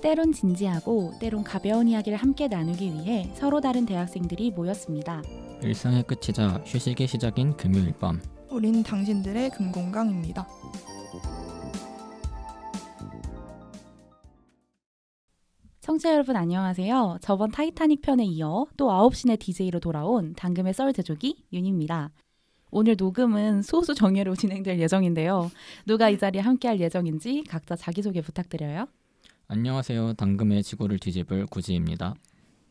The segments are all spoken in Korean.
때론 진지하고 때론 가벼운 이야기를 함께 나누기 위해 서로 다른 대학생들이 모였습니다. 일상의 끝이자 휴식의 시작인 금요일 밤. 우린 당신들의 금공강입니다. 청취자 여러분 안녕하세요. 저번 타이타닉 편에 이어 또 9시내 DJ로 돌아온 당금의 썰 제조기 윤입니다. 오늘 녹음은 소수 정예로 진행될 예정인데요. 누가 이 자리에 함께할 예정인지 각자 자기소개 부탁드려요. 안녕하세요. 당금의 지구를 뒤집을 구지입니다.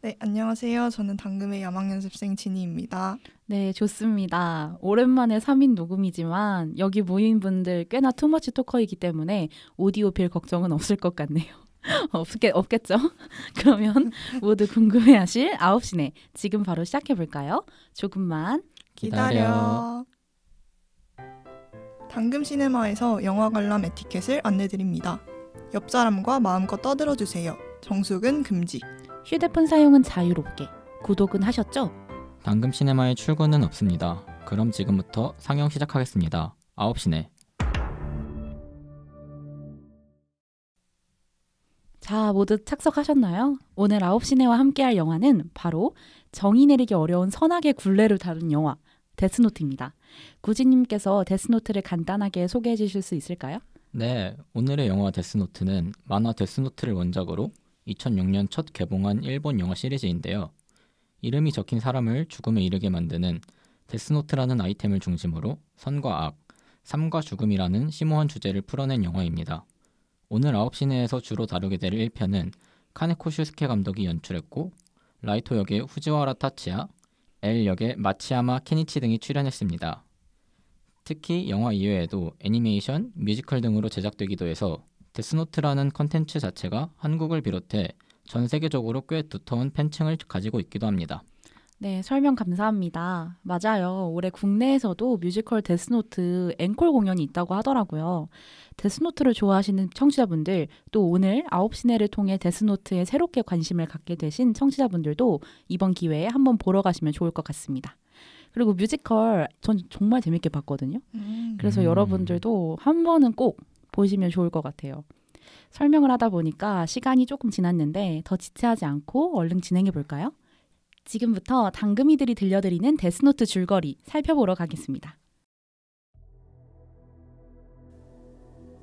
네, 안녕하세요. 저는 당금의 야망연습생 진희입니다. 네, 좋습니다. 오랜만에 3인 녹음이지만 여기 모인 분들 꽤나 투머치 토커이기 때문에 오디오 빌 걱정은 없을 것 같네요. 없겠죠? 그러면 모두 궁금해하실 9시네 지금 바로 시작해볼까요? 조금만 기다려. 당금 시네마에서 영화 관람 에티켓을 안내드립니다. 옆 사람과 마음껏 떠들어주세요. 정숙은 금지. 휴대폰 사용은 자유롭게. 구독은 하셨죠? 당금 시네마에 출근은 없습니다. 그럼 지금부터 상영 시작하겠습니다. 9시네. 자, 모두 착석하셨나요? 오늘 9시네와 함께할 영화는 바로 정의 내리기 어려운 선악의 굴레를 다룬 영화 데스노트입니다. 구지님께서 데스노트를 간단하게 소개해 주실 수 있을까요? 네, 오늘의 영화 데스노트는 만화 데스노트를 원작으로 2006년 첫 개봉한 일본 영화 시리즈인데요. 이름이 적힌 사람을 죽음에 이르게 만드는 데스노트라는 아이템을 중심으로 선과 악, 삶과 죽음이라는 심오한 주제를 풀어낸 영화입니다. 오늘 9시내에서 주로 다루게 될 1편은 카네코 슈스케 감독이 연출했고 라이토 역의 후지와라 타치야, L 역의 마치야마 케니치 등이 출연했습니다. 특히 영화 이외에도 애니메이션, 뮤지컬 등으로 제작되기도 해서 데스노트라는 컨텐츠 자체가 한국을 비롯해 전 세계적으로 꽤 두터운 팬층을 가지고 있기도 합니다. 네, 설명 감사합니다. 맞아요. 올해 국내에서도 뮤지컬 데스노트 앵콜 공연이 있다고 하더라고요. 데스노트를 좋아하시는 청취자분들, 또 오늘 9시내를 통해 데스노트에 새롭게 관심을 갖게 되신 청취자분들도 이번 기회에 한번 보러 가시면 좋을 것 같습니다. 그리고 뮤지컬 전 정말 재밌게 봤거든요. 그래서 여러분들도 한 번은 꼭 보시면 좋을 것 같아요. 설명을 하다 보니까 시간이 조금 지났는데 더 지체하지 않고 얼른 진행해 볼까요? 지금부터 당금이들이 들려드리는 데스노트 줄거리 살펴보러 가겠습니다.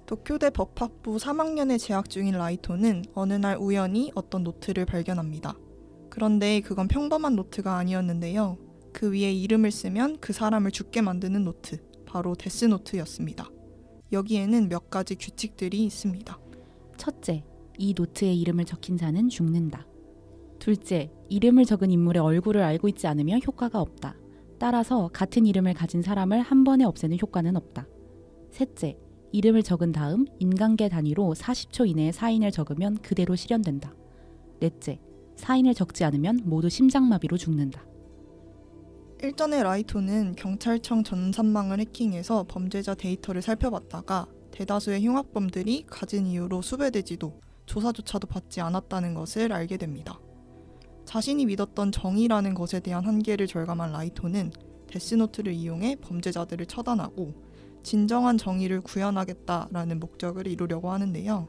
도쿄대 법학부 3학년에 재학 중인 라이토는 어느 날 우연히 어떤 노트를 발견합니다. 그런데 그건 평범한 노트가 아니었는데요. 그 위에 이름을 쓰면 그 사람을 죽게 만드는 노트, 바로 데스노트였습니다. 여기에는 몇 가지 규칙들이 있습니다. 첫째, 이 노트에 이름을 적힌 자는 죽는다. 둘째, 이름을 적은 인물의 얼굴을 알고 있지 않으면 효과가 없다. 따라서 같은 이름을 가진 사람을 한 번에 없애는 효과는 없다. 셋째, 이름을 적은 다음 인간계 단위로 40초 이내에 사인을 적으면 그대로 실현된다. 넷째, 사인을 적지 않으면 모두 심장마비로 죽는다. 일전에 라이토는 경찰청 전산망을 해킹해서 범죄자 데이터를 살펴봤다가 대다수의 흉악범들이 가진 이유로 수배되지도 조사조차도 받지 않았다는 것을 알게 됩니다. 자신이 믿었던 정의라는 것에 대한 한계를 절감한 라이토는 데스노트를 이용해 범죄자들을 처단하고 진정한 정의를 구현하겠다라는 목적을 이루려고 하는데요.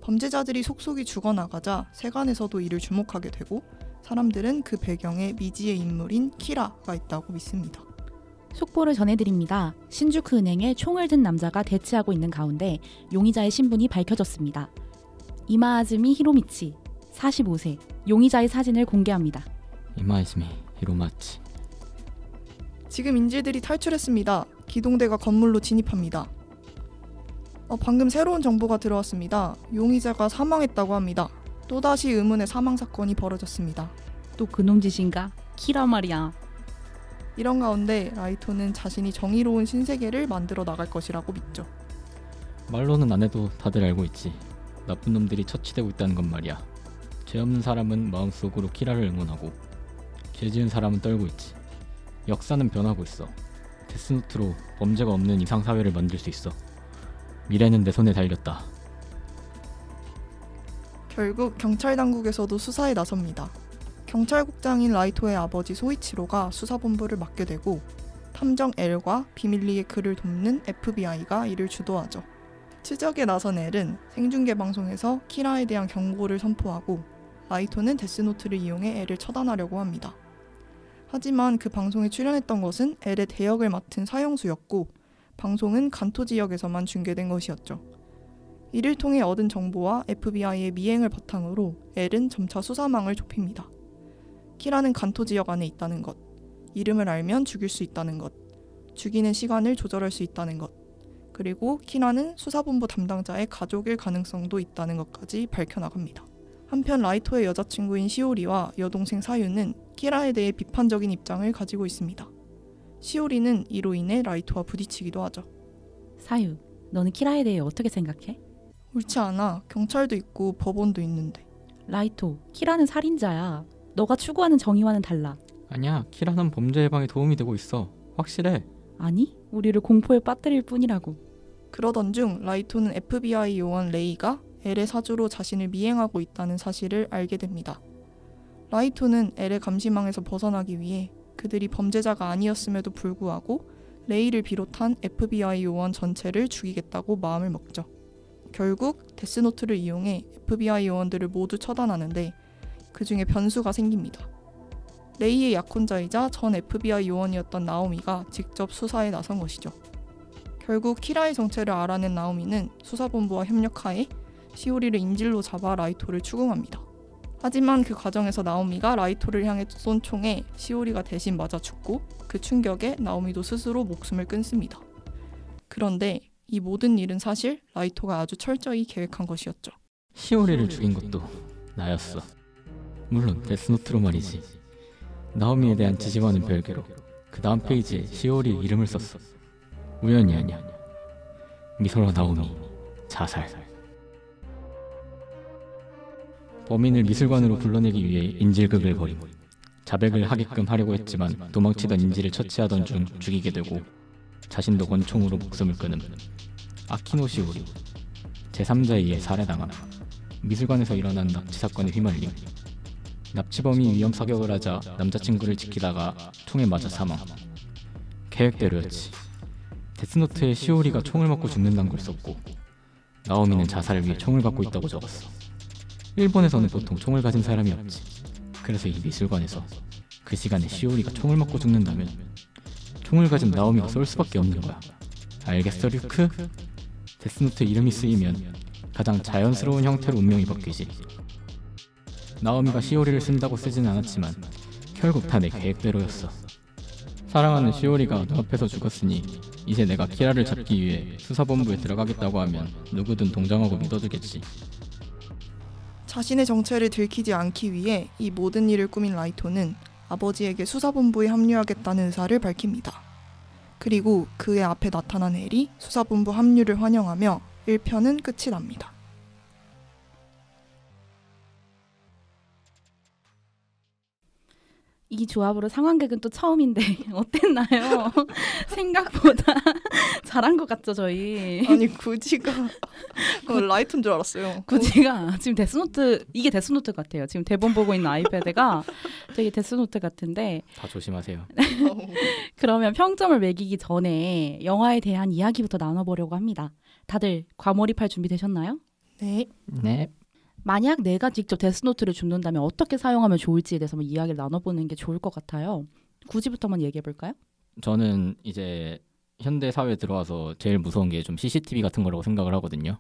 범죄자들이 속속이 죽어나가자 세간에서도 이를 주목하게 되고 사람들은 그 배경에 미지의 인물인 키라가 있다고 믿습니다. 속보를 전해드립니다. 신주쿠 은행에 총을 든 남자가 대치하고 있는 가운데 용의자의 신분이 밝혀졌습니다. 이마아즈미 히로미치, 45세, 용의자의 사진을 공개합니다. 이마이즈미 히로마치. 지금 인질들이 탈출했습니다. 기동대가 건물로 진입합니다. 방금 새로운 정보가 들어왔습니다. 용의자가 사망했다고 합니다. 또다시 의문의 사망 사건이 벌어졌습니다. 또 그놈 짓인가? 키라 말이야. 이런 가운데 라이토는 자신이 정의로운 신세계를 만들어 나갈 것이라고 믿죠. 말로는 안 해도 다들 알고 있지. 나쁜 놈들이 처치되고 있다는 건 말이야. 죄 없는 사람은 마음속으로 키라를 응원하고 죄 지은 사람은 떨고 있지. 역사는 변하고 있어. 데스노트로 범죄가 없는 이상사회를 만들 수 있어. 미래는 내 손에 달렸다. 결국 경찰 당국에서도 수사에 나섭니다. 경찰국장인 라이토의 아버지 소이치로가 수사본부를 맡게 되고 탐정 L과 비밀리에 그를 돕는 FBI가 이를 주도하죠. 추적에 나선 엘은 생중계 방송에서 키라에 대한 경고를 선포하고 라이토는 데스노트를 이용해 엘을 처단하려고 합니다. 하지만 그 방송에 출연했던 것은 엘의 대역을 맡은 사형수였고 방송은 간토 지역에서만 중계된 것이었죠. 이를 통해 얻은 정보와 FBI의 미행을 바탕으로 엘은 점차 수사망을 좁힙니다. 키라는 간토 지역 안에 있다는 것, 이름을 알면 죽일 수 있다는 것, 죽이는 시간을 조절할 수 있다는 것, 그리고 키라는 수사본부 담당자의 가족일 가능성도 있다는 것까지 밝혀나갑니다. 한편 라이토의 여자친구인 시오리와 여동생 사유는 키라에 대해 비판적인 입장을 가지고 있습니다. 시오리는 이로 인해 라이토와 부딪히기도 하죠. 사유, 너는 키라에 대해 어떻게 생각해? 옳지 않아. 경찰도 있고 법원도 있는데. 라이토, 키라는 살인자야. 너가 추구하는 정의와는 달라. 아니야, 키라는 범죄 예방에 도움이 되고 있어. 확실해. 아니, 우리를 공포에 빠뜨릴 뿐이라고. 그러던 중 라이토는 FBI 요원 레이가 엘의 사주로 자신을 미행하고 있다는 사실을 알게 됩니다. 라이토는 엘의 감시망에서 벗어나기 위해 그들이 범죄자가 아니었음에도 불구하고 레이를 비롯한 FBI 요원 전체를 죽이겠다고 마음을 먹죠. 결국 데스노트를 이용해 FBI 요원들을 모두 처단하는데 그 중에 변수가 생깁니다. 레이의 약혼자이자 전 FBI 요원이었던 나오미가 직접 수사에 나선 것이죠. 결국 키라의 정체를 알아낸 나오미는 수사본부와 협력하에 시오리를 인질로 잡아 라이토를 추궁합니다. 하지만 그 과정에서 나오미가 라이토를 향해 쏜 총에 시오리가 대신 맞아 죽고 그 충격에 나오미도 스스로 목숨을 끊습니다. 그런데 이 모든 일은 사실 라이토가 아주 철저히 계획한 것이었죠. 시오리를 죽인 것도 나였어. 물론 데스노트로 말이지. 나오미에 대한 지시와는 별개로 그 다음 페이지에 시오리의 이름을 썼어. 우연이 아니야. 미소라 나오미 자살. 범인을 미술관으로 불러내기 위해 인질극을 벌이고 자백을 하게끔 하려고 했지만 도망치던 인질을 처치하던 중 죽이게 되고 자신도 권총으로 목숨을 끊음. 아키노 시오리 제3자에 의해 살해당함. 미술관에서 일어난 납치 사건에 휘말림. 납치범이 위험 사격을 하자 남자친구를 지키다가 총에 맞아 사망. 계획대로였지. 데스노트에 시오리가 총을 맞고 죽는다는 걸 썼고 나오미는 자살을 위해 총을 갖고 있다고 적었어. 일본에서는 보통 총을 가진 사람이 없지. 그래서 이 미술관에서 그 시간에 시오리가 총을 맞고 죽는다면 총을 가진 나오미가 쏠 수밖에 없는 거야. 알겠어, 류크? 데스노트 이름이 쓰이면 가장 자연스러운 형태로 운명이 바뀌지. 나오미가 시오리를 쓴다고 쓰진 않았지만 결국 다 내 계획대로였어. 사랑하는 시오리가 눈앞에서 죽었으니 이제 내가 키라를 잡기 위해 수사본부에 들어가겠다고 하면 누구든 동정하고 믿어주겠지. 자신의 정체를 들키지 않기 위해 이 모든 일을 꾸민 라이토는 아버지에게 수사본부에 합류하겠다는 의사를 밝힙니다. 그리고 그의 앞에 나타난 엘이 수사본부 합류를 환영하며 1편은 끝이 납니다. 이 조합으로 상황극은 또 처음인데 어땠나요? 생각보다 잘한 것 같죠, 저희? 아니 구지가 라이토인 줄 알았어요. 구지가 지금 데스노트, 이게 데스노트 같아요. 지금 대본 보고 있는 아이패드가 되게 데스노트 같은데. 다 조심하세요. 그러면 평점을 매기기 전에 영화에 대한 이야기부터 나눠보려고 합니다. 다들 과몰입할 준비 되셨나요? 네. 네. 만약 내가 직접 데스노트를 줍는다면 어떻게 사용하면 좋을지에 대해서 한번 이야기를 나눠보는 게 좋을 것 같아요. 구지부터 한번 얘기해볼까요? 저는 이제 현대 사회에 들어와서 제일 무서운 게 좀 CCTV 같은 거라고 생각을 하거든요.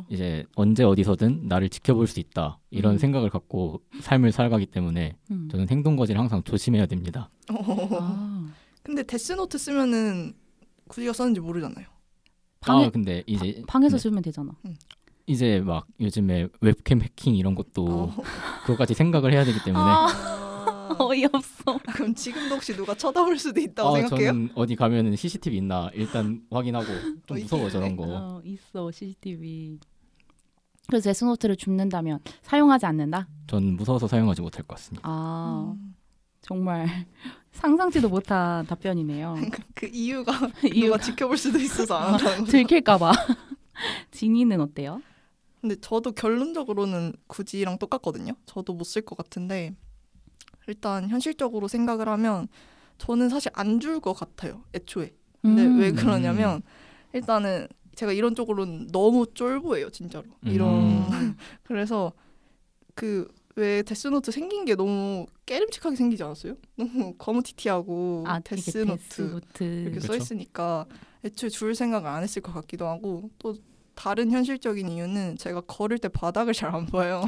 이제 언제 어디서든 나를 지켜볼 수 있다 이런 생각을 갖고 삶을 살아가기 때문에 저는 행동거지를 항상 조심해야 됩니다. 근데 데스노트 쓰면은 구지가 썼는지 모르잖아요. 근데 이제 방에서 쓰면 되잖아. 이제 막 요즘에 웹캠 해킹 이런 것도 그거까지 생각을 해야 되기 때문에 어이없어. 그럼 지금도 혹시 누가 쳐다볼 수도 있다고 생각해요? 저는 어디 가면은 CCTV 있나 일단 확인하고 좀 무서워 저런 거. 있어 CCTV. 그래서 데스노트를 줍는다면 사용하지 않는다? 전 무서워서 사용하지 못할 것 같습니다. 정말 상상치도 못한 답변이네요. 그 이유가 누가 지켜볼 수도 있어서 안 한다는 거죠. 들킬까봐. 진이는 어때요? 근데 저도 결론적으로는 구지랑 똑같거든요. 저도 못 쓸 것 같은데 일단 현실적으로 생각을 하면 저는 사실 안 줄 것 같아요. 애초에. 근데 왜 그러냐면 일단은 제가 이런 쪽으로는 너무 쫄보예요, 진짜로. 이런 그래서 그 왜 데스노트 생긴 게 너무 깨름칙하게 생기지 않았어요? 너무 거무튀튀하고 데스노트 이렇게 그쵸? 써 있으니까 애초에 줄 생각을 안 했을 것 같기도 하고 또 다른 현실적인 이유는 제가 걸을 때 바닥을 잘 안 봐요.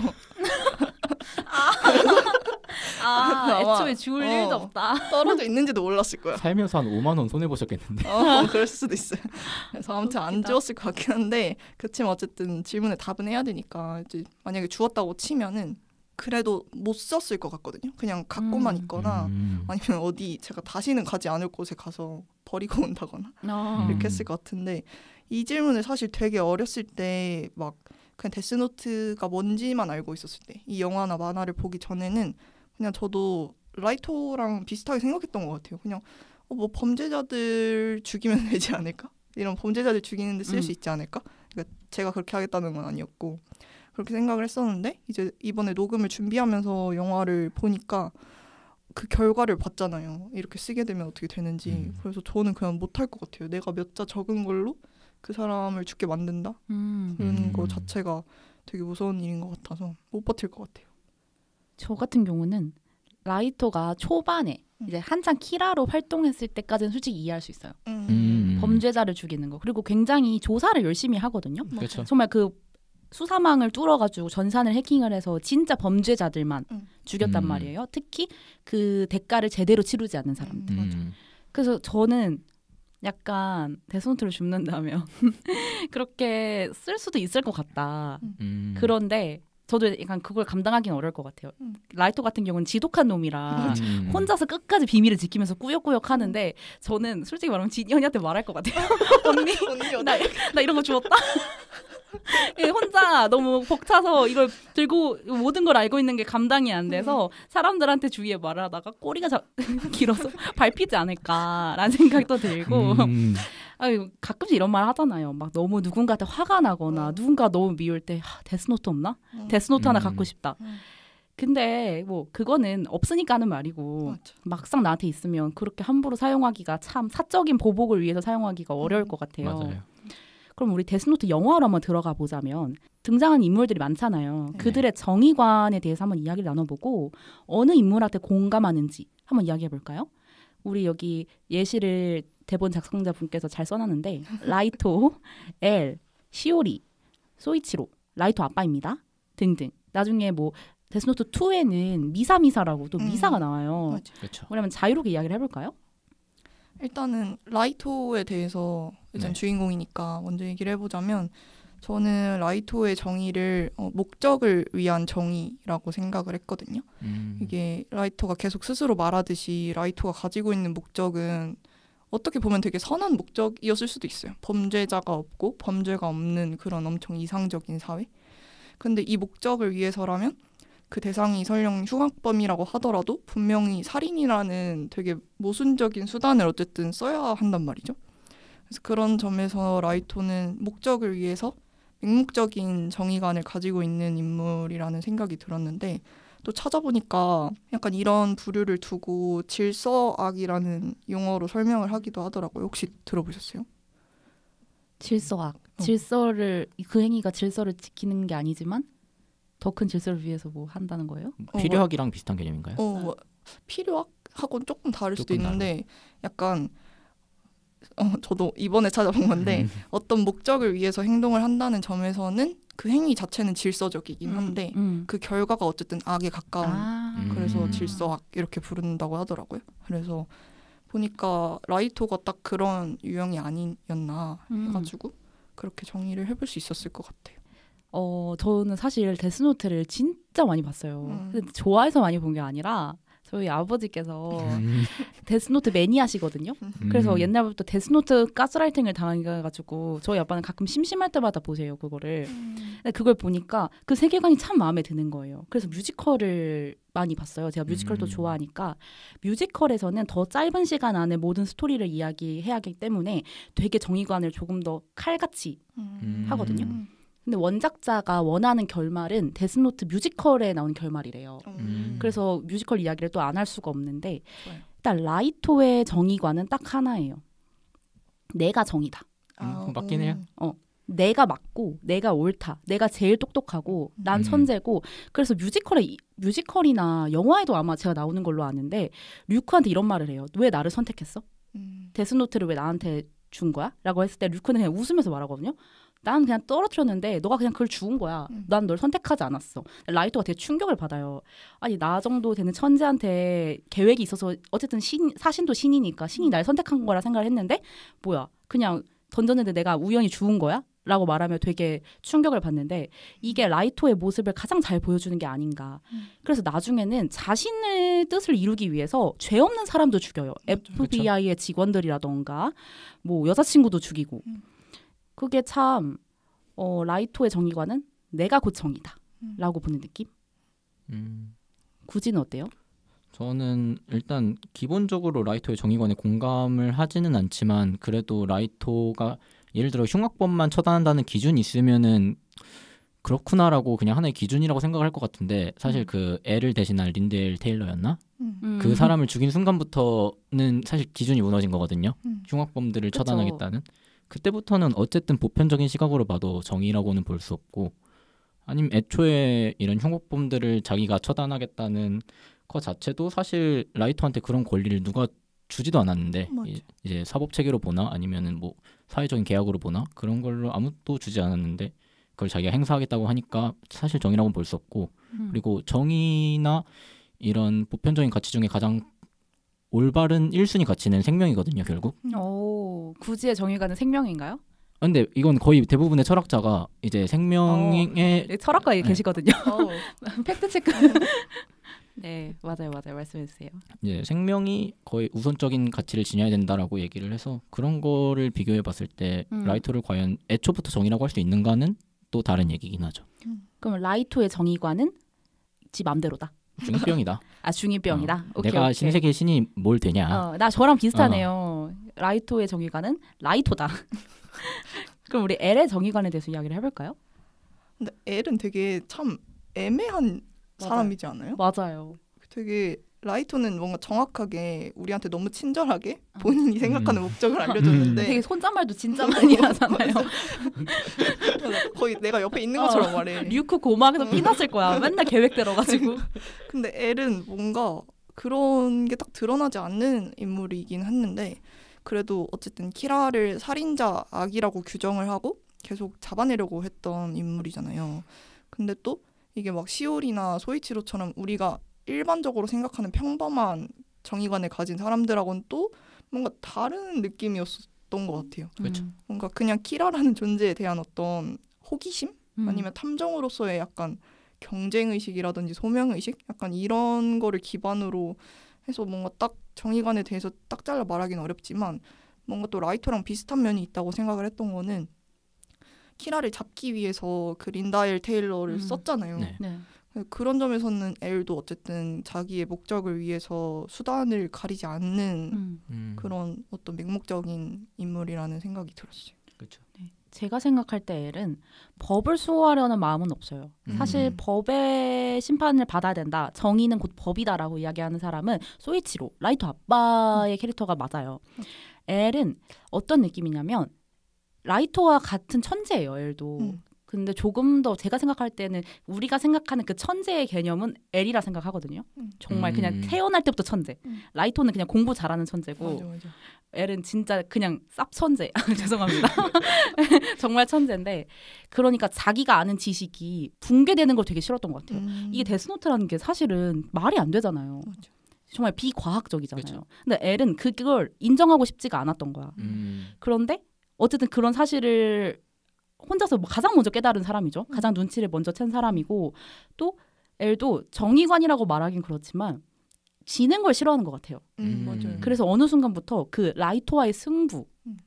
애초에 줄 일도 없다. 떨어져 있는지도 몰랐을 거야. 살면서 한 5만 원 손해 보셨겠는데. 그럴 수도 있어요. 그래서 아무튼 안 주웠을 것 같긴 한데 그치만 어쨌든 질문에 답은 해야 되니까 이제 만약에 주웠다고 치면은 그래도 못 썼을 것 같거든요. 그냥 갖고만 있거나 아니면 어디 제가 다시는 가지 않을 곳에 가서 버리고 온다거나 이렇게 했을 것 같은데 이 질문을 사실 되게 어렸을 때 막 그냥 데스노트가 뭔지만 알고 있었을 때 이 영화나 만화를 보기 전에는 그냥 저도 라이토랑 비슷하게 생각했던 것 같아요. 그냥 뭐 범죄자들 죽이면 되지 않을까? 이런 범죄자들 죽이는데 쓸 수 있지 않을까? 그러니까 제가 그렇게 하겠다는 건 아니었고 그렇게 생각을 했었는데 이제 이번에 녹음을 준비하면서 영화를 보니까 그 결과를 봤잖아요. 이렇게 쓰게 되면 어떻게 되는지. 그래서 저는 그냥 못할 것 같아요. 내가 몇 자 적은 걸로 그 사람을 죽게 만든다? 그런 거 자체가 되게 무서운 일인 것 같아서 못 버틸 것 같아요. 저 같은 경우는 라이토가 초반에 이제 한창 키라로 활동했을 때까지는 솔직히 이해할 수 있어요. 범죄자를 죽이는 거. 그리고 굉장히 조사를 열심히 하거든요. 그렇죠. 정말 그 수사망을 뚫어가지고 전산을 해킹을 해서 진짜 범죄자들만 죽였단 말이에요. 특히 그 대가를 제대로 치르지 않는 사람들. 그래서 저는 약간 데스노트를 줍는다면 그렇게 쓸 수도 있을 것 같다. 그런데 저도 약간 그걸 감당하기는 어려울 것 같아요. 라이토 같은 경우는 지독한 놈이라 혼자서 끝까지 비밀을 지키면서 꾸역꾸역 하는데 저는 솔직히 말하면 진이 언니한테 말할 것 같아요. 언니 나 이런 거 주웠다. 혼자 너무 벅차서 이걸 들고 모든 걸 알고 있는 게 감당이 안 돼서 사람들한테 주위에 말하다가 꼬리가 길어서 밟히지 않을까라는 생각도 들고 가끔씩 이런 말 하잖아요. 막 너무 누군가한테 화가 나거나 누군가 너무 미울 때 데스노트 없나? 데스노트 하나 갖고 싶다. 근데 뭐 그거는 없으니까 하는 말이고 맞아. 막상 나한테 있으면 그렇게 함부로 사용하기가 참 사적인 보복을 위해서 사용하기가 어려울 것 같아요. 맞아요. 그럼 우리 데스노트 영화로 한번 들어가 보자면 등장하는 인물들이 많잖아요. 그들의 정의관에 대해서 한번 이야기를 나눠보고 어느 인물한테 공감하는지 한번 이야기해볼까요? 우리 여기 예시를 대본 작성자분께서 잘 써놨는데 라이토, 엘, 시오리, 소이치로, 라이토 아빠입니다. 등등. 나중에 뭐 데스노트 2에는 미사라고 또 미사가 나와요. 그렇죠. 그러면 자유롭게 이야기를 해볼까요? 일단은 라이토에 대해서 일단 주인공이니까 먼저 얘기를 해보자면 저는 라이토의 정의를 목적을 위한 정의라고 생각을 했거든요. 이게 라이토가 계속 스스로 말하듯이 라이토가 가지고 있는 목적은 어떻게 보면 되게 선한 목적이었을 수도 있어요. 범죄자가 없고 범죄가 없는 그런 엄청 이상적인 사회. 근데 이 목적을 위해서라면 그 대상이 설령 흉악범이라고 하더라도 분명히 살인이라는 되게 모순적인 수단을 어쨌든 써야 한단 말이죠. 그래서 그런 점에서 라이토는 목적을 위해서 맹목적인 정의관을 가지고 있는 인물이라는 생각이 들었는데 또 찾아보니까 약간 이런 부류를 두고 질서악이라는 용어로 설명을 하기도 하더라고요. 혹시 들어보셨어요? 질서악. 질서를 그 행위가 질서를 지키는 게 아니지만 더 큰 질서를 위해서 뭐 한다는 거예요? 필요악이랑 비슷한 개념인가요? 필요악하고는 조금 다를 수도 있는데 약간 저도 이번에 찾아본 건데 어떤 목적을 위해서 행동을 한다는 점에서는 그 행위 자체는 질서적이긴 한데 그 결과가 어쨌든 악에 가까운 그래서 질서악 이렇게 부른다고 하더라고요. 그래서 보니까 라이토가 딱 그런 유형이 아니었나 해가지고 그렇게 정의를 해볼 수 있었을 것 같아요. 저는 사실 데스노트를 진짜 많이 봤어요. 근데 좋아해서 많이 본 게 아니라 저희 아버지께서 데스노트 매니아시거든요. 그래서 옛날부터 데스노트 가스라이팅을 당해가지고 저희 아빠는 가끔 심심할 때마다 보세요, 그거를. 근데 그걸 보니까 그 세계관이 참 마음에 드는 거예요. 그래서 뮤지컬을 많이 봤어요. 제가 뮤지컬도 좋아하니까. 뮤지컬에서는 더 짧은 시간 안에 모든 스토리를 이야기해야 하기 때문에 되게 정의관을 조금 더 칼같이 하거든요. 근데 원작자가 원하는 결말은 데스노트 뮤지컬에 나온 결말이래요. 그래서 뮤지컬 이야기를 또 안 할 수가 없는데 일단 라이토의 정의관은 딱 하나예요. 내가 정의다. 맞긴 해요. 내가 맞고 내가 옳다. 내가 제일 똑똑하고 난 천재고 그래서 뮤지컬이나 영화에도 아마 제가 나오는 걸로 아는데 류크한테 이런 말을 해요. 왜 나를 선택했어? 데스노트를 왜 나한테 준 거야? 라고 했을 때 류크는 그냥 웃으면서 말하거든요. 난 그냥 떨어뜨렸는데 너가 그냥 그걸 주운 거야. 난 널 선택하지 않았어. 라이토가 되게 충격을 받아요. 아니 나 정도 되는 천재한테 계획이 있어서 어쨌든 사신도 신이니까 신이 날 선택한 거라 생각을 했는데 뭐야 그냥 던졌는데 내가 우연히 주운 거야? 라고 말하면 되게 충격을 받는데 이게 라이토의 모습을 가장 잘 보여주는 게 아닌가. 그래서 나중에는 자신의 뜻을 이루기 위해서 죄 없는 사람도 죽여요. FBI의 직원들이라던가 뭐 여자친구도 죽이고. 그게 참 라이토의 정의관은 내가 곧 정의다 라고 보는 느낌? 구지는 어때요? 저는 일단 기본적으로 라이토의 정의관에 공감을 하지는 않지만 그래도 라이토가 예를 들어 흉악범만 처단한다는 기준이 있으면은 그렇구나라고 그냥 하나의 기준이라고 생각할 것 같은데 사실 그 애를 대신할 린델 테일러였나? 그 사람을 죽인 순간부터는 사실 기준이 무너진 거거든요. 흉악범들을 그쵸. 처단하겠다는. 그때부터는 어쨌든 보편적인 시각으로 봐도 정의라고는 볼 수 없고 아니면 애초에 이런 흉악범들을 자기가 처단하겠다는 거 자체도 사실 라이토한테 그런 권리를 누가 주지도 않았는데 이제 사법 체계로 보나 아니면은 뭐 사회적인 계약으로 보나 그런 걸로 아무도 주지 않았는데 그걸 자기가 행사하겠다고 하니까 사실 정의라고는 볼 수 없고 그리고 정의나 이런 보편적인 가치 중에 가장 올바른 1순위 가치는 생명이거든요 결국. 구지의 정의관은 생명인가요? 근데 이건 거의 대부분의 철학자가 이제 생명의 철학가에 계시거든요. 팩트 체크. 네, 맞아요. 말씀해 주세요. 이제 생명이 거의 우선적인 가치를 지녀야 된다라고 얘기를 해서 그런 거를 비교해 봤을 때 라이토를 과연 애초부터 정의라고 할 수 있는가는 또 다른 얘기긴 하죠. 그럼 라이토의 정의관은 지 맘대로다. 중이병이다. 중이병이다. 오케이, 내가 오케이. 신세계의 신이 뭘 되냐. 나 저랑 비슷하네요. 라이토의 정의관은 라이토다. 그럼 우리 엘의 정의관에 대해서 이야기를 해볼까요? 근데 엘은 되게 참 애매한 사람이지 않아요? 맞아요. 되게 라이토는 뭔가 정확하게 우리한테 너무 친절하게 본인이 생각하는 목적을 알려줬는데 되게 혼잣말도 진짜 많이 하잖아요. 거의 내가 옆에 있는 것처럼 말해. 류크 고막에서 피났을 거야. 맨날 계획대로가지고. 근데 엘은 뭔가 그런 게 딱 드러나지 않는 인물이긴 했는데 그래도 어쨌든 키라를 살인자 악이라고 규정을 하고 계속 잡아내려고 했던 인물이잖아요. 근데 또 이게 막 시오리나 소이치로처럼 우리가 일반적으로 생각하는 평범한 정의관을 가진 사람들하고는 또 뭔가 다른 느낌이었던 것 같아요. 그렇죠. 뭔가 그냥 키라라는 존재에 대한 어떤 호기심? 아니면 탐정으로서의 약간 경쟁의식이라든지 소명의식? 약간 이런 거를 기반으로 해서 뭔가 딱 정의관에 대해서 딱 잘라 말하기는 어렵지만 뭔가 또 라이토랑 비슷한 면이 있다고 생각을 했던 거는 키라를 잡기 위해서 그 린다엘 테일러를 썼잖아요. 네. 그런 점에서는 엘도 어쨌든 자기의 목적을 위해서 수단을 가리지 않는 그런 어떤 맹목적인 인물이라는 생각이 들었어요. 그렇죠. 네. 제가 생각할 때 엘은 법을 수호하려는 마음은 없어요. 사실 법의 심판을 받아야 된다. 정의는 곧 법이다라고 이야기하는 사람은 소이치로, 라이토 아빠의 캐릭터가 맞아요. 엘은 어떤 느낌이냐면 라이토와 같은 천재예요. 엘도. 근데 조금 더 제가 생각할 때는 우리가 생각하는 그 천재의 개념은 엘이라 생각하거든요. 정말 그냥 태어날 때부터 천재. 라이토는 그냥 공부 잘하는 천재고 맞아. 엘은 진짜 그냥 쌉 천재. 죄송합니다. 정말 천재인데 그러니까 자기가 아는 지식이 붕괴되는 걸 되게 싫었던 것 같아요. 이게 데스노트라는 게 사실은 말이 안 되잖아요. 맞아. 정말 비과학적이잖아요. 그쵸. 근데 엘은 그걸 인정하고 싶지가 않았던 거야. 그런데 어쨌든 그런 사실을 혼자서 가장 먼저 깨달은 사람이죠. 가장 눈치를 먼저 챈 사람이고 또 엘도 정의관이라고 말하긴 그렇지만 지는 걸 싫어하는 것 같아요. 맞아요. 그래서 어느 순간부터 그 라이토와의 승부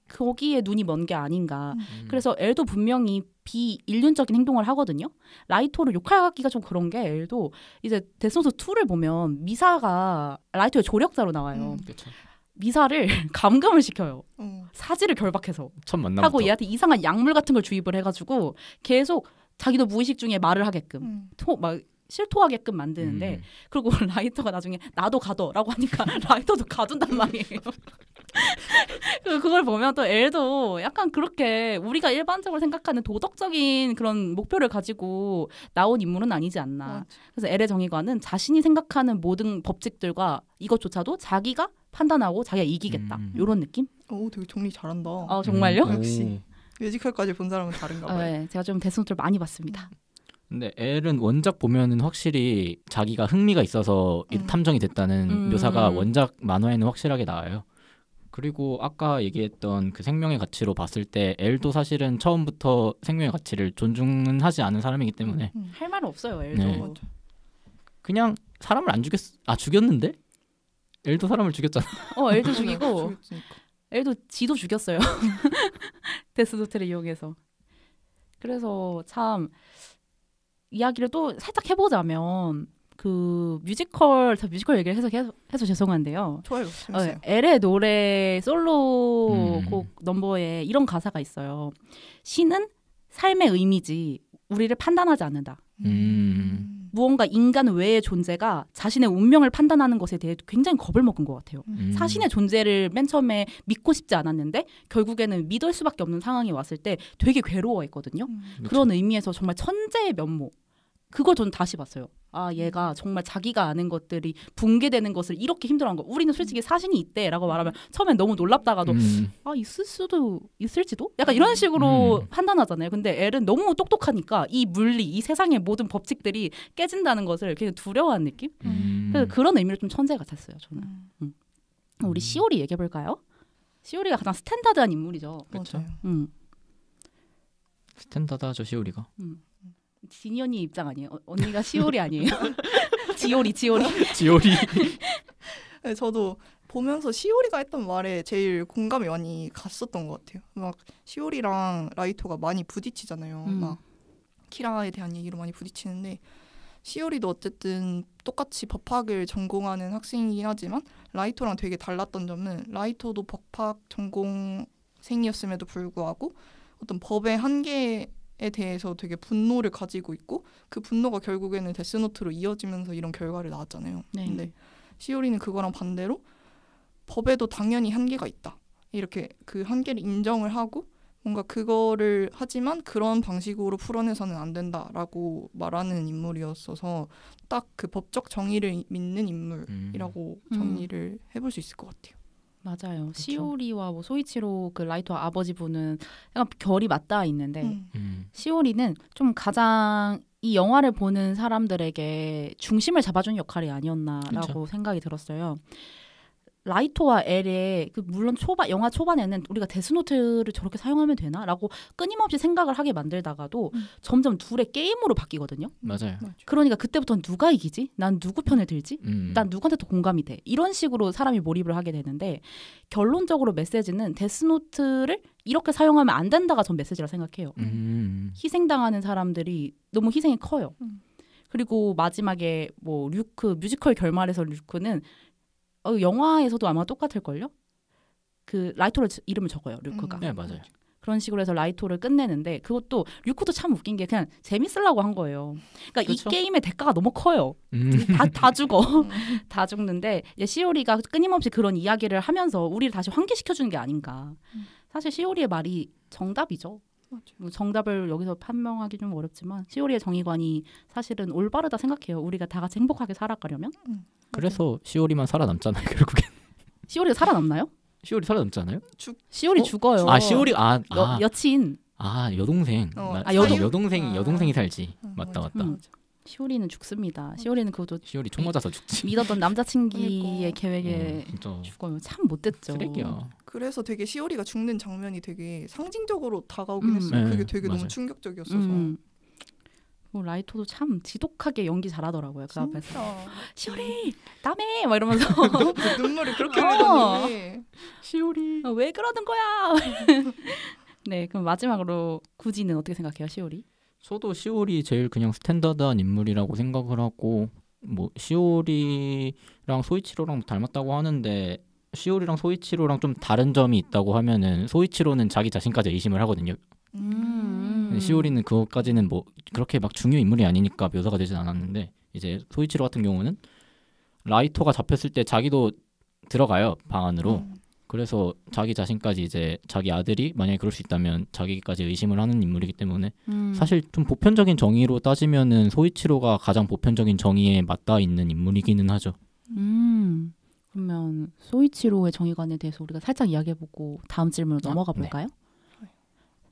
거기에 눈이 먼 게 아닌가. 그래서 엘도 분명히 비인륜적인 행동을 하거든요. 라이토를 욕하기가 좀 그런 게 엘도 이제 데스노트 2를 보면 미사가 라이토의 조력자로 나와요. 그렇죠. 미사를 감금을 시켜요. 사지를 결박해서 첫 만남부터. 하고 얘한테 이상한 약물 같은 걸 주입을 해가지고 계속 자기도 무의식 중에 말을 하게끔 막 실토하게끔 만드는데 그리고 라이터가 나중에 나도 가둬라고 하니까 라이터도 가둔단 말이에요. 그걸 보면 또 엘도 약간 그렇게 우리가 일반적으로 생각하는 도덕적인 그런 목표를 가지고 나온 인물은 아니지 않나. 맞아. 그래서 엘의 정의관은 자신이 생각하는 모든 법칙들과 이것조차도 자기가 판단하고 자기가 이기겠다. 이런 느낌? 오, 되게 정리 잘한다. 아 정말요? 역시. 뮤지컬까지 본 사람은 다른가 봐요. 네, 제가 좀 데스노트를 많이 봤습니다. 근데 엘은 원작 보면은 확실히 자기가 흥미가 있어서 탐정이 됐다는 묘사가 원작 만화에는 확실하게 나와요. 그리고 아까 얘기했던 그 생명의 가치로 봤을 때 엘도 사실은 처음부터 생명의 가치를 존중은 하지 않은 사람이기 때문에 할 말은 없어요, 엘도. 네. 맞아. 그냥 사람을 안 죽였는데? 엘도 사람을 죽였잖아. 엘도 죽이고 죽였으니까. 엘도 지도 죽였어요. 데스노트를 이용해서. 그래서 참 이야기를 또 살짝 해보자면 그 뮤지컬 얘기를 해서 죄송한데요. 좋아요. 재밌어요. 엘의 노래 솔로 곡 넘버에 이런 가사가 있어요. 신은 삶의 의미지 우리를 판단하지 않는다. 무언가 인간 외의 존재가 자신의 운명을 판단하는 것에 대해 굉장히 겁을 먹은 것 같아요. 자신의 존재를 맨 처음에 믿고 싶지 않았는데 결국에는 믿을 수밖에 없는 상황이 왔을 때 되게 괴로워했거든요. 그런 의미에서 정말 천재의 면모. 그걸 저는 다시 봤어요. 아, 얘가 정말 자기가 아는 것들이 붕괴되는 것을 이렇게 힘들어한 거. 우리는 솔직히 사신이 있대라고 말하면 처음엔 너무 놀랍다가도 아, 있을지도? 약간 이런 식으로 판단하잖아요. 근데 엘은 너무 똑똑하니까 이 물리, 이 세상의 모든 법칙들이 깨진다는 것을 그냥 두려워한 느낌? 그래서 그런 의미로 좀 천재 같았어요, 저는. 우리 시오리 얘기해볼까요? 시오리가 가장 스탠다드한 인물이죠. 그렇죠. 스탠다드하죠, 시오리가. 지니 언니 입장 아니에요? 언니가 시오리 아니에요? 지오리. 지오리. 네, 저도 보면서 시오리가 했던 말에 제일 공감이 많이 갔었던 것 같아요. 막 시오리랑 라이토가 많이 부딪히잖아요. 막 키라에 대한 얘기로 많이 부딪히는데 시오리도 어쨌든 똑같이 법학을 전공하는 학생이긴 하지만 라이토랑 되게 달랐던 점은 라이토도 법학 전공생이었음에도 불구하고 어떤 법의 한계에 대해서 되게 분노를 가지고 있고 그 분노가 결국에는 데스노트로 이어지면서 이런 결과를 낳았잖아요. 네. 근데 시오리는 그거랑 반대로 법에도 당연히 한계가 있다. 이렇게 그 한계를 인정을 하고 뭔가 그거를 하지만 그런 방식으로 풀어내서는 안 된다라고 말하는 인물이었어서 딱 그 법적 정의를 믿는 인물이라고 정리를 해볼 수 있을 것 같아요. 맞아요. 그쵸? 시오리와 뭐 소이치로 그 라이토 아버지분은 약간 결이 맞닿아 있는데 시오리는 좀 가장 이 영화를 보는 사람들에게 중심을 잡아주는 역할이 아니었나라고 그쵸. 생각이 들었어요. 라이토와 엘의 그 물론 영화 초반에는 우리가 데스노트를 저렇게 사용하면 되나라고 끊임없이 생각을 하게 만들다가도 점점 둘의 게임으로 바뀌거든요. 맞아요. 그러니까 그때부터는 누가 이기지? 난 누구 편을 들지? 난 누구한테 더 공감이 돼? 이런 식으로 사람이 몰입을 하게 되는데 결론적으로 메시지는 데스노트를 이렇게 사용하면 안 된다가 전 메시지라 생각해요. 희생당하는 사람들이 너무 희생이 커요. 그리고 마지막에 뭐 류크 뮤지컬 결말에서 류크는 영화에서도 아마 똑같을걸요? 그 라이토를 이름을 적어요. 류크가. 네, 맞아요. 그런 식으로 해서 라이토를 끝내는데 그것도 류크도 참 웃긴 게 그냥 재밌으려고 한 거예요. 그러니까 그쵸? 이 게임의 대가가 너무 커요. 다 죽어. 다 죽는데 이제 시오리가 끊임없이 그런 이야기를 하면서 우리를 다시 환기시켜주는 게 아닌가. 사실 시오리의 말이 정답이죠. 뭐 정답을 여기서 판명하기 좀 어렵지만 시오리의 정의관이 사실은 올바르다 생각해요. 우리가 다 같이 행복하게 살아가려면. 그래서 시오리만 살아남잖아요, 결국엔. 시오리가 살아남나요? 시오리 살아남잖아요? 시오리 죽어요. 아, 시오리 여친. 여동생. 여동생이 살지. 맞다. 시오리는 죽습니다. 시오리는 그것도 시오리 총 맞아서 죽지. 믿었던 남자친기의 그러니까. 계획에 진짜 죽어요. 참 못됐죠. 쓰레기야. 그래서 되게 시오리가 죽는 장면이 되게 상징적으로 다가오긴 했어요. 네, 그게 되게 맞아요. 너무 충격적이었어서. 뭐 라이토도 참 지독하게 연기 잘하더라고요. 그 앞에서 진짜. 시오리 남해 막 이러면서 눈물이 그렇게 흘리더니 시오리. 왜 그러는 거야? 네, 그럼 마지막으로 구지는 어떻게 생각해요, 시오리? 저도 시오리 제일 그냥 스탠다드한 인물이라고 생각을 하고 뭐 시오리랑 소이치로랑 닮았다고 하는데 시오리랑 소이치로랑 좀 다른 점이 있다고 하면은 소이치로는 자기 자신까지 의심을 하거든요. 시오리는 그것까지는 뭐 그렇게 막 중요 인물이 아니니까 묘사가 되진 않았는데 이제 소이치로 같은 경우는 라이토가 잡혔을 때 자기도 들어가요 방 안으로. 그래서 자기 자신까지 이제 자기 아들이 만약에 그럴 수 있다면 자기까지 의심을 하는 인물이기 때문에 사실 좀 보편적인 정의로 따지면은 소이치로가 가장 보편적인 정의에 맞닿아 있는 인물이기는 하죠. 그러면 소이치로의 정의관에 대해서 우리가 살짝 이야기해보고 다음 질문으로 넘어가 볼까요?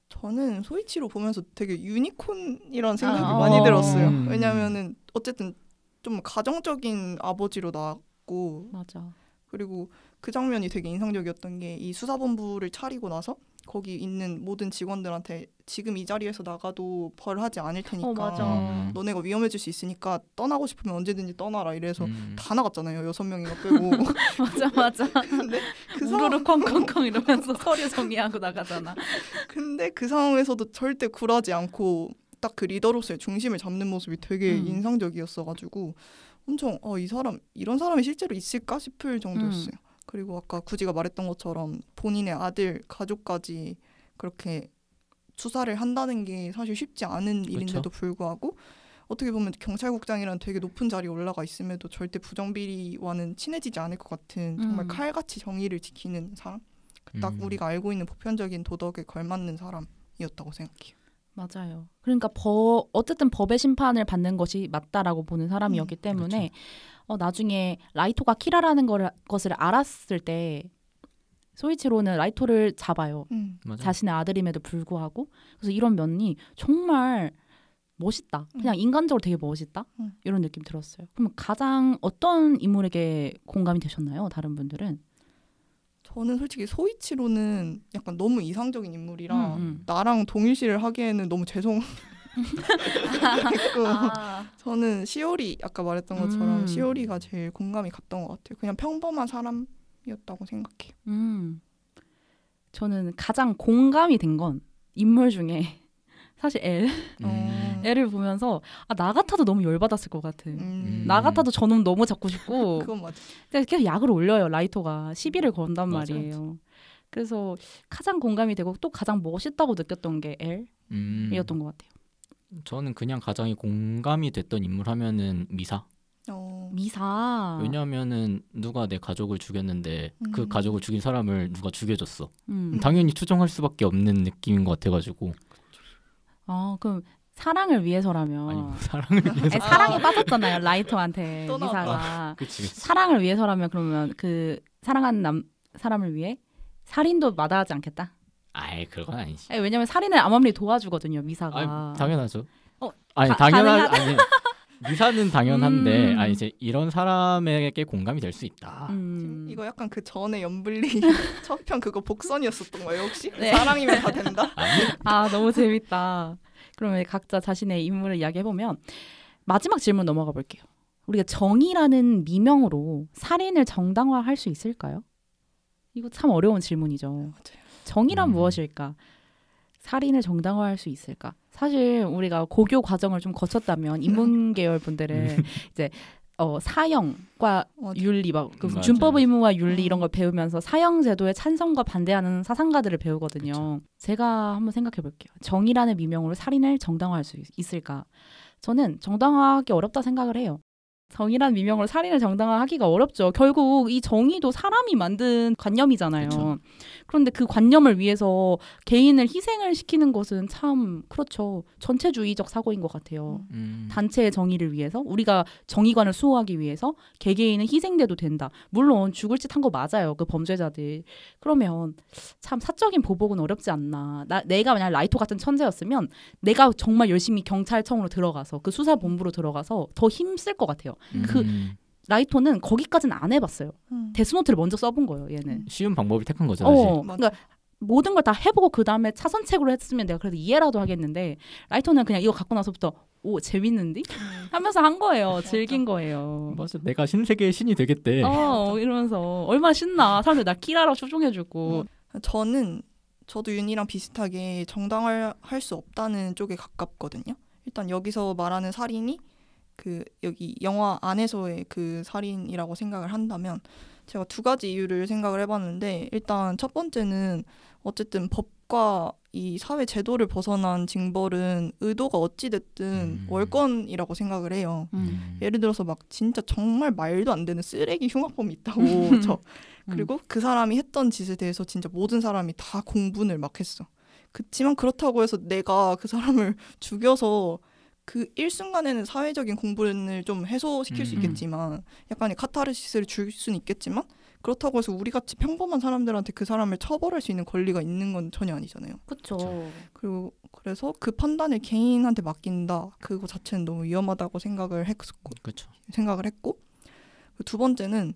저는 소이치로 보면서 되게 유니콘이라는 생각이 많이 들었어요. 왜냐면은 어쨌든 좀 가정적인 아버지로 나왔고, 맞아. 그리고 그 장면이 되게 인상적이었던 게 이 수사본부를 차리고 나서 거기 있는 모든 직원들한테 지금 이 자리에서 나가도 벌하지 않을 테니까 맞아. 너네가 위험해질 수 있으니까 떠나고 싶으면 언제든지 떠나라 이래서 다 나갔잖아요. 6명인가 빼고. 맞아. 근데 그 우르르 쾅쾅쾅 이러면서 서류 정리하고 나가잖아. 근데 그 상황에서도 절대 굴하지 않고 딱 그 리더로서의 중심을 잡는 모습이 되게 인상적이었어가지고 엄청 이 사람 이런 사람이 실제로 있을까 싶을 정도였어요. 그리고 아까 구지가 말했던 것처럼 본인의 아들 가족까지 그렇게 수사를 한다는 게 사실 쉽지 않은 일인데도 불구하고 어떻게 보면 경찰국장이라는 되게 높은 자리에 올라가 있음에도 절대 부정비리와는 친해지지 않을 것 같은 정말 칼같이 정의를 지키는 사람, 딱 우리가 알고 있는 보편적인 도덕에 걸맞는 사람이었다고 생각해요. 맞아요. 그러니까 어쨌든 법의 심판을 받는 것이 맞다라고 보는 사람이었기 때문에 나중에 라이토가 키라라는 것을 알았을 때 소이치로는 라이토를 잡아요. 자신의 아들임에도 불구하고. 그래서 이런 면이 정말 멋있다. 그냥 인간적으로 되게 멋있다. 이런 느낌 들었어요. 그럼 가장 어떤 인물에게 공감이 되셨나요? 다른 분들은? 저는 솔직히 소이치로는 약간 너무 이상적인 인물이라 나랑 동일시를 하기에는 너무 죄송했고 저는 시오리 아까 말했던 것처럼 시오리가 제일 공감이 갔던 것 같아요. 그냥 평범한 사람이었다고 생각해요. 저는 가장 공감이 된 건 인물 중에 사실 애를 보면서 나 같아도 너무 열받았을 것 같아. 나 같아도 저놈 너무 잡고 싶고 그건 맞아. 계속 약을 올려요. 라이토가 시비를 건단 맞아. 말이에요. 그래서 가장 공감이 되고 또 가장 멋있다고 느꼈던 게 엘이었던 것 같아요. 저는 그냥 가장 공감이 됐던 인물 하면은 미사. 미사. 왜냐하면은 누가 내 가족을 죽였는데 그 가족을 죽인 사람을 누가 죽여줬어. 당연히 추정할 수밖에 없는 느낌인 것 같아가지고. 그럼 사랑을 위해서라면 아니 사랑을 위해서. 사랑에 빠졌잖아요. 라이토한테 미사가. 그치. 사랑을 위해서라면 그러면 그 사랑하는 사람을 위해 살인도 마다하지 않겠다. 아이 그건 아니지. 왜냐면 살인을 암암리 도와주거든요. 미사가. 당연하죠. 아니 미사는 당연한데 이제 이런 사람에게 공감이 될 수 있다. 이거 약간 그 전에 염블리 첫 편 그거 복선이었었던 거예요 혹시? 네. 사랑이면 다 된다? 너무 재밌다. 그러면 각자 자신의 인물을 이야기해보면 마지막 질문 넘어가 볼게요. 우리가 정의라는 미명으로 살인을 정당화할 수 있을까요? 이거 참 어려운 질문이죠. 맞아요. 정의란 무엇일까? 살인을 정당화할 수 있을까? 사실 우리가 고교 과정을 좀 거쳤다면 인문계열 분들은 이제 사형과 윤리, 준법 의무와 윤리 이런 걸 배우면서 사형 제도에 찬성과 반대하는 사상가들을 배우거든요. 그쵸. 제가 한번 생각해 볼게요. 정의라는 미명으로 살인을 정당화할 수 있을까? 저는 정당화하기 어렵다 생각을 해요. 정의란 미명으로 살인을 정당화하기가 어렵죠. 결국 이 정의도 사람이 만든 관념이잖아요. 그쵸. 그런데 그 관념을 위해서 개인을 희생을 시키는 것은 참 그렇죠. 전체주의적 사고인 것 같아요. 단체의 정의를 위해서 우리가 정의관을 수호하기 위해서 개개인은 희생돼도 된다. 물론 죽을 짓 한 거 맞아요. 그 범죄자들. 그러면 참 사적인 보복은 어렵지 않나. 내가 만약 라이토 같은 천재였으면 내가 정말 열심히 경찰청으로 들어가서 그 수사본부로 들어가서 더 힘쓸 것 같아요. 그 라이토는 거기까지는 안 해봤어요. 데스노트를 먼저 써본 거예요. 얘는 쉬운 방법을 택한 거죠. 사실. 그러니까 모든 걸 다 해보고 그 다음에 차선책으로 했으면 내가 그래도 이해라도 하겠는데 라이토는 그냥 이거 갖고 나서부터 오 재밌는데? 하면서 한 거예요. 즐긴 거예요. 맞아. 내가 신세계의 신이 되겠대. 이러면서 얼마나 신나. 사람들 나 키라라고 초종해주고. 저도 윤이랑 비슷하게 정당화할 수 없다는 쪽에 가깝거든요. 일단 여기서 말하는 살인이 여기 영화 안에서의 그 살인이라고 생각을 한다면 제가 두 가지 이유를 생각을 해봤는데 일단 첫 번째는 어쨌든 법과 이 사회 제도를 벗어난 징벌은 의도가 어찌됐든 월권이라고 생각을 해요. 예를 들어서 막 진짜 정말 말도 안 되는 쓰레기 흉악범이 있다고 저 그리고 그 사람이 했던 짓에 대해서 진짜 모든 사람이 다 공분을 막 했어. 그치만 그렇다고 해서 내가 그 사람을 죽여서 그 일순간에는 사회적인 공분을 좀 해소시킬 수 있겠지만 약간의 카타르시스를 줄 수는 있겠지만 그렇다고 해서 우리같이 평범한 사람들한테 그 사람을 처벌할 수 있는 권리가 있는 건 전혀 아니잖아요. 그렇죠. 그리고 그래서 그 판단을 개인한테 맡긴다. 그거 자체는 너무 위험하다고 생각을 했고 두 번째는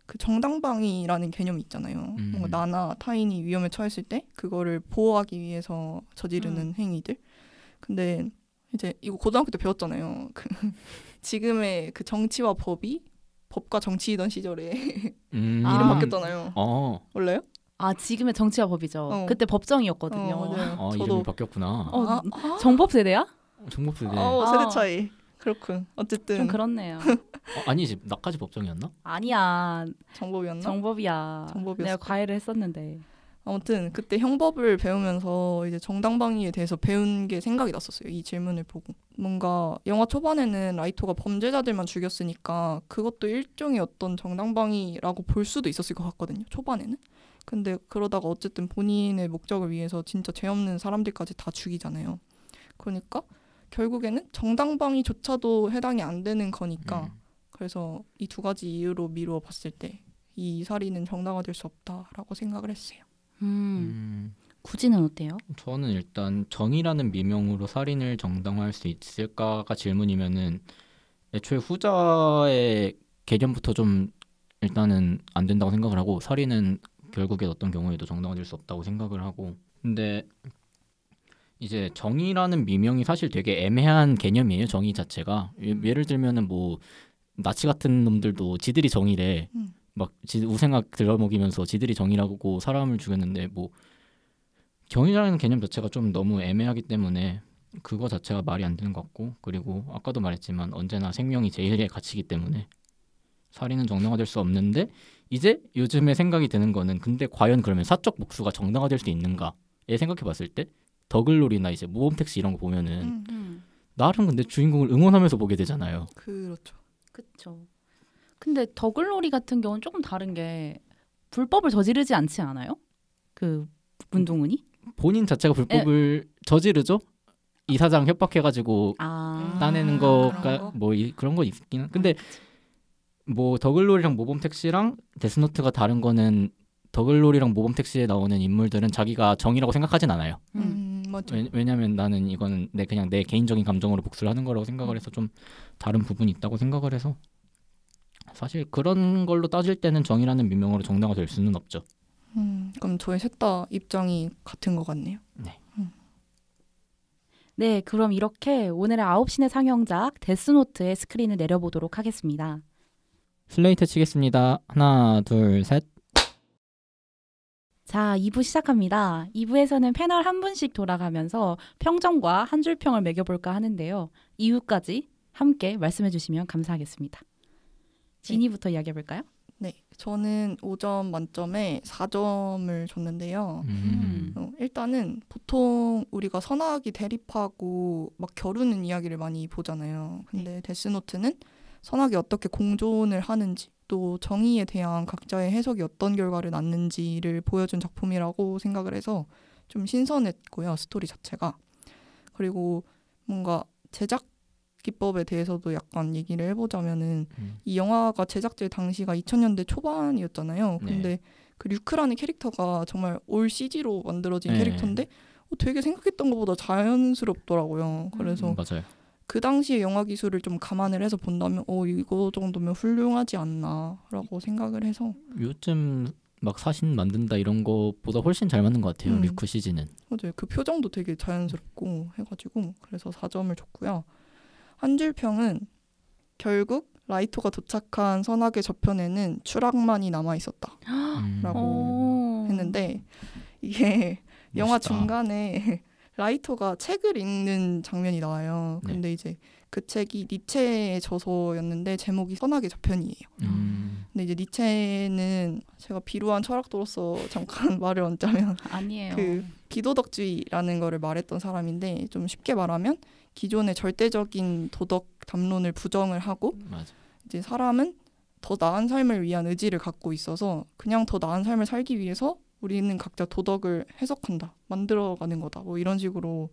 그 정당방위라는 개념이 있잖아요. 뭔가 나나 타인이 위험에 처했을 때 그거를 보호하기 위해서 저지르는 행위들. 근데 이제 이거 고등학교 때 배웠잖아요. 그 지금의 그 정치와 법과 정치이던 시절에 이름 바뀌었잖아요. 몰라요? 아 지금의 정치와 법이죠. 그때 법정이었거든요. 맞아요. 저도 이름이 바뀌었구나. 정법 세대야? 정법 세대. 세대 차이. 그렇군. 어쨌든 좀 그렇네요. 아니지, 나까지 법정이었나? 아니야. 정법이었나? 정법이야. 정법이었어. 내가 과외를 했었는데. 아무튼 그때 형법을 배우면서 이제 정당방위에 대해서 배운 게 생각이 났었어요. 이 질문을 보고. 뭔가 영화 초반에는 라이토가 범죄자들만 죽였으니까 그것도 일종의 어떤 정당방위라고 볼 수도 있었을 것 같거든요. 초반에는. 근데 그러다가 어쨌든 본인의 목적을 위해서 진짜 죄 없는 사람들까지 다 죽이잖아요. 그러니까 결국에는 정당방위조차도 해당이 안 되는 거니까 그래서 이 두 가지 이유로 미루어 봤을 때 이 살인은 정당화될 수 없다라고 생각을 했어요. 구지는 어때요? 저는 일단 정의라는 미명으로 살인을 정당화할 수 있을까가 질문이면은 애초에 후자의 개념부터 좀 일단은 안 된다고 생각을 하고 살인은 결국에 어떤 경우에도 정당화될 수 없다고 생각을 하고 근데 이제 정의라는 미명이 사실 되게 애매한 개념이에요. 정의 자체가 예를 들면은 뭐 나치 같은 놈들도 지들이 정의래 막 우생학 들어먹이면서 지들이 정의라고 사람을 죽였는데 뭐 정의라는 개념 자체가 좀 너무 애매하기 때문에 그거 자체가 말이 안 되는 것 같고 그리고 아까도 말했지만 언제나 생명이 제일의 가치이기 때문에 살인은 정당화될 수 없는데 이제 요즘에 생각이 드는 거는 근데 과연 그러면 사적 복수가 정당화될 수 있는가에 생각해봤을 때 더글로리나 이제 모범택시 이런 거 보면은 나름 근데 주인공을 응원하면서 보게 되잖아요. 그렇죠. 그렇죠. 근데 더글로리 같은 경우는 조금 다른 게 불법을 저지르지 않지 않아요? 그 문동은이? 본인 자체가 불법을 저지르죠. 이사장 협박해가지고 따내는 거가 뭐 그런 거 있긴. 근데 뭐 더글로리랑 모범택시랑 데스노트가 다른 거는 더글로리랑 모범택시에 나오는 인물들은 자기가 정의라고 생각하진 않아요. 맞죠. 왜냐면 나는 이거는 그냥 내 개인적인 감정으로 복수를 하는 거라고 생각을 해서 좀 다른 부분이 있다고 생각을 해서 사실 그런 걸로 따질 때는 정의라는 미명으로 정당화될 수는 없죠. 그럼 저희 셋 다 입장이 같은 것 같네요. 네. 네, 그럼 이렇게 오늘의 9시내 상영작 데스노트의 스크린을 내려보도록 하겠습니다. 슬레이트 치겠습니다. 하나, 둘, 셋. 자, 2부 시작합니다. 2부에서는 패널 한 분씩 돌아가면서 평점과 한 줄 평을 매겨볼까 하는데요. 이유까지 함께 말씀해 주시면 감사하겠습니다. 지니부터 이야기해볼까요? 네, 저는 5점 만점에 4점을 줬는데요. 일단은 보통 우리가 선악이 대립하고 막 겨루는 이야기를 많이 보잖아요. 근데 데스노트는 선악이 어떻게 공존을 하는지 또 정의에 대한 각자의 해석이 어떤 결과를 낳는지를 보여준 작품이라고 생각을 해서 좀 신선했고요. 스토리 자체가. 그리고 뭔가 제작 기법에 대해서도 약간 얘기를 해보자면은 이 영화가 제작될 당시가 2000년대 초반이었잖아요. 근데 그 류크라는 캐릭터가 정말 올 CG로 만들어진 캐릭터인데 되게 생각했던 것보다 자연스럽더라고요. 그래서 맞아요. 그 당시의 영화 기술을 좀 감안을 해서 본다면 이거 정도면 훌륭하지 않나라고 생각을 해서 요즘 막 사신 만든다 이런 거보다 훨씬 잘 맞는 것 같아요. 류크 CG는. 맞아요. 그 표정도 되게 자연스럽고 해가지고 그래서 4점을 줬고요. 한 줄 평은 결국 라이토가 도착한 선악의 저편에는 추락만이 남아있었다 라고 했는데 이게 멋있다. 영화 중간에 라이터가 책을 읽는 장면이 나와요. 네. 근데 이제 그 책이 니체의 저서였는데 제목이 선악의 저편이에요. 근데 이제 니체는 제가 비루한 철학도로서 잠깐 말을 얹자면 아니에요. 그 비도덕주의라는 거를 말했던 사람인데 좀 쉽게 말하면 기존의 절대적인 도덕 담론을 부정을 하고 맞아. 이제 사람은 더 나은 삶을 위한 의지를 갖고 있어서 그냥 더 나은 삶을 살기 위해서 우리는 각자 도덕을 해석한다, 만들어가는 거다, 뭐 이런 식으로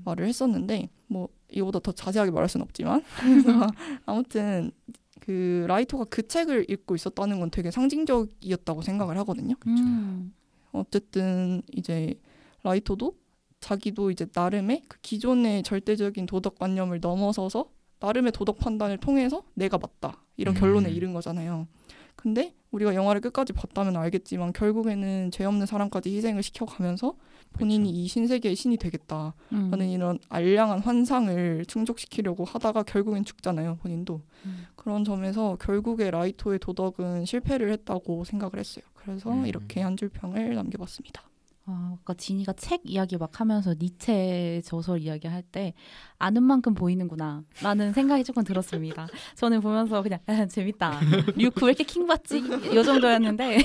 말을 했었는데 뭐 이거보다 더 자세하게 말할 수는 없지만 그래서 아무튼 그 라이터가 그 책을 읽고 있었다는 건 되게 상징적이었다고 생각을 하거든요. 어쨌든 이제 라이터도 자기도 이제 나름의 그 기존의 절대적인 도덕관념을 넘어서서 나름의 도덕 판단을 통해서 내가 맞다 이런 결론에 이른 거잖아요. 근데 우리가 영화를 끝까지 봤다면 알겠지만 결국에는 죄 없는 사람까지 희생을 시켜가면서 본인이 이 신세계의 신이 되겠다라는 이런 알량한 환상을 충족시키려고 하다가 결국엔 죽잖아요, 본인도. 그런 점에서 결국에 라이토의 도덕은 실패를 했다고 생각을 했어요. 그래서 이렇게 한 줄 평을 남겨봤습니다. 아까 진이가 책 이야기 막 하면서 니체 저서 이야기할 때 아는 만큼 보이는구나 라는 생각이 조금 들었습니다. 저는 보면서 그냥 재밌다. 류크 왜 이렇게 킹받지? 이 정도였는데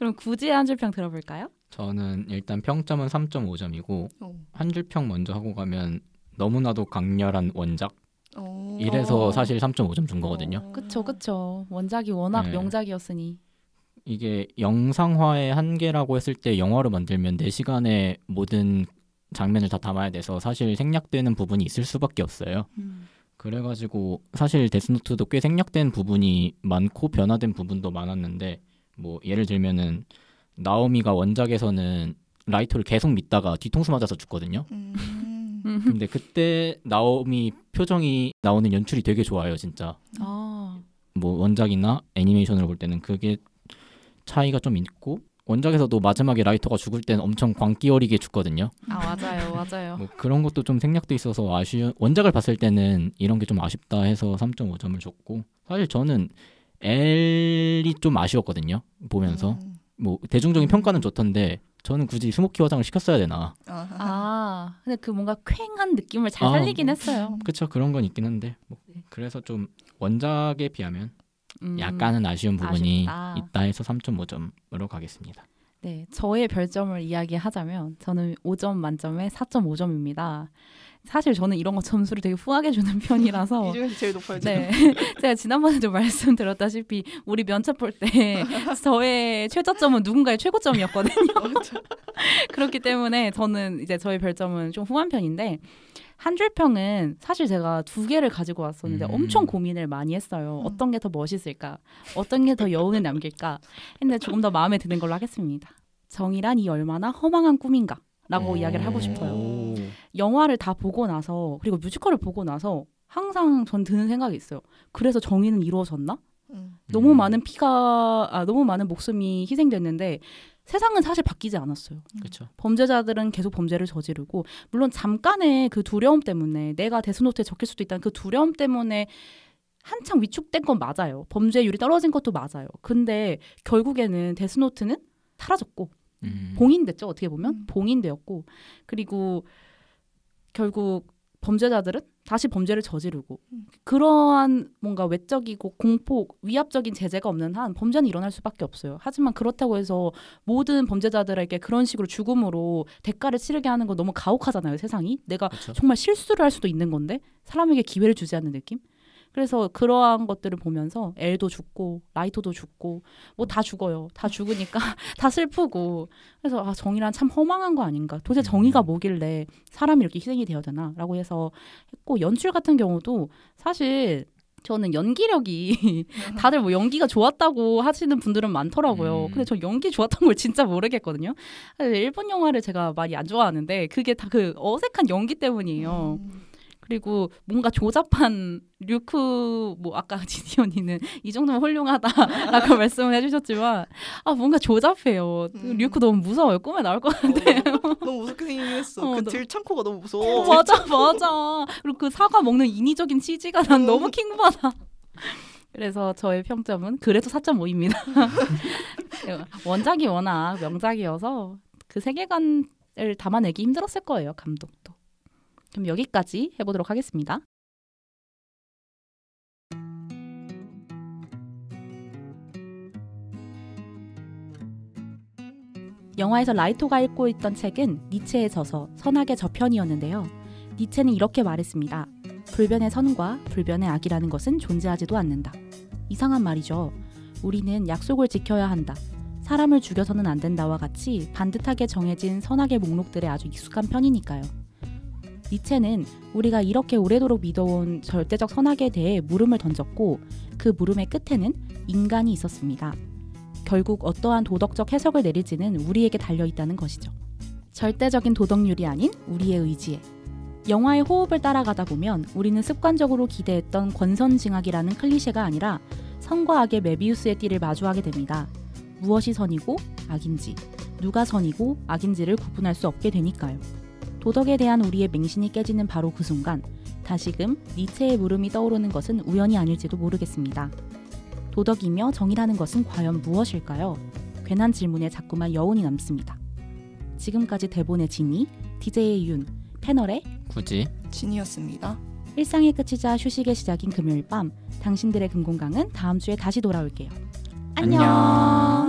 그럼 굳이 한 줄 평 들어볼까요? 저는 일단 평점은 3.5점이고 한 줄 평 먼저 하고 가면 너무나도 강렬한 원작 이래서 사실 3.5점 준 거거든요. 그쵸. 원작이 워낙 명작이었으니. 이게 영상화의 한계라고 했을 때 영화로 만들면 4시간에 모든 장면을 다 담아야 돼서 사실 생략되는 부분이 있을 수밖에 없어요. 그래가지고 사실 데스노트도 꽤 생략된 부분이 많고 변화된 부분도 많았는데 뭐 예를 들면은 나오미가 원작에서는 라이토를 계속 믿다가 뒤통수 맞아서 죽거든요. 근데 그때 나오미 표정이 나오는 연출이 되게 좋아요, 진짜. 뭐 원작이나 애니메이션으로 볼 때는 그게 차이가 좀 있고 원작에서도 마지막에 라이터가 죽을 때는 엄청 광기 어리게 죽거든요. 맞아요. 뭐 그런 것도 좀 생략돼 있어서 원작을 봤을 때는 이런 게 좀 아쉽다 해서 3.5점을 줬고 사실 저는 엘이 좀 아쉬웠거든요. 보면서 뭐 대중적인 평가는 좋던데 저는 굳이 스모키 화장을 시켰어야 되나. 근데 그 뭔가 쾌한 느낌을 잘 살리긴 했어요. 그쵸, 그런 건 있긴 한데 뭐 그래서 좀 원작에 비하면 약간은 아쉬운 부분이 있다 해서 3.5점으로 가겠습니다. 네, 저의 별점을 이야기하자면 저는 5점 만점에 4.5점입니다. 사실 저는 이런 거 점수를 되게 후하게 주는 편이라서 이 중에서 제일 높아요. 네, 제가 지난번에도 말씀드렸다시피 우리 면접 볼 때 저의 최저점은 누군가의 최고점이었거든요. 그렇기 때문에 저는 이제 저의 별점은 좀 후한 편인데 한 줄 평은 사실 제가 2개를 가지고 왔었는데 엄청 고민을 많이 했어요. 어떤 게 더 멋있을까? 어떤 게 더 여운을 남길까? 근데 조금 더 마음에 드는 걸로 하겠습니다. 정의란 이 얼마나 허망한 꿈인가? 라고 이야기를 하고 싶어요. 영화를 다 보고 나서 그리고 뮤지컬을 보고 나서 항상 전 드는 생각이 있어요. 그래서 정의는 이루어졌나? 너무 많은 너무 많은 목숨이 희생됐는데 세상은 사실 바뀌지 않았어요. 그쵸. 범죄자들은 계속 범죄를 저지르고 물론 잠깐의 그 두려움 때문에 내가 데스노트에 적힐 수도 있다는 그 두려움 때문에 한창 위축된 건 맞아요. 범죄율이 떨어진 것도 맞아요. 근데 결국에는 데스노트는 사라졌고 봉인됐죠. 어떻게 보면 봉인되었고 그리고 결국 범죄자들은 다시 범죄를 저지르고 그러한 뭔가 외적이고 공포, 위압적인 제재가 없는 한 범죄는 일어날 수밖에 없어요. 하지만 그렇다고 해서 모든 범죄자들에게 그런 식으로 죽음으로 대가를 치르게 하는 건 너무 가혹하잖아요. 세상이. 내가 그쵸. 정말 실수를 할 수도 있는 건데 사람에게 기회를 주지 않는 느낌? 그래서 그러한 것들을 보면서 엘도 죽고 라이토도 죽고 뭐 다 죽어요. 다 죽으니까 다 슬프고 그래서 정의란 참 허망한 거 아닌가. 도대체 정의가 뭐길래 사람이 이렇게 희생이 되어야 되나 라고 해서 했고 연출 같은 경우도 사실 저는 연기력이 다들 뭐 연기가 좋았다고 하시는 분들은 많더라고요. 근데 저 연기 좋았던 걸 진짜 모르겠거든요. 일본 영화를 제가 많이 안 좋아하는데 그게 다 그 어색한 연기 때문이에요. 그리고 뭔가 조잡한 류크 뭐 아까 지니 언니는 이 정도면 훌륭하다라고 말씀을 해주셨지만 뭔가 조잡해요. 류크 너무 무서워요. 꿈에 나올 것 같아요. 너무 무섭게 생기긴 했어. 그 들창코가 너무 무서워. 맞아. 그리고 그 사과 먹는 인위적인 치즈가 난 너무 킹받아. 그래서 저의 평점은 그래도 4.5입니다. 원작이 워낙 명작이어서 그 세계관 담아내기 힘들었을 거예요. 감독도. 그럼 여기까지 해보도록 하겠습니다. 영화에서 라이토가 읽고 있던 책은 니체의 저서 선악의 저편이었는데요. 니체는 이렇게 말했습니다. 불변의 선과 불변의 악이라는 것은 존재하지도 않는다. 이상한 말이죠. 우리는 약속을 지켜야 한다. 사람을 죽여서는 안 된다와 같이 반듯하게 정해진 선악의 목록들에 아주 익숙한 편이니까요. 니체는 우리가 이렇게 오래도록 믿어온 절대적 선악에 대해 물음을 던졌고 그 물음의 끝에는 인간이 있었습니다. 결국 어떠한 도덕적 해석을 내릴지는 우리에게 달려있다는 것이죠. 절대적인 도덕률이 아닌 우리의 의지에. 영화의 호흡을 따라가다 보면 우리는 습관적으로 기대했던 권선징악이라는 클리셰가 아니라 선과 악의 메비우스의 띠를 마주하게 됩니다. 무엇이 선이고 악인지, 누가 선이고 악인지를 구분할 수 없게 되니까요. 도덕에 대한 우리의 맹신이 깨지는 바로 그 순간 다시금 니체의 물음이 떠오르는 것은 우연이 아닐지도 모르겠습니다. 도덕이며 정의라는 것은 과연 무엇일까요? 괜한 질문에 자꾸만 여운이 남습니다. 지금까지 대본의 진이, DJ의 윤, 패널의 굳이 진이었습니다. 일상의 끝이자 휴식의 시작인 금요일 밤, 당신들의 금공강은 다음 주에 다시 돌아올게요. 안녕.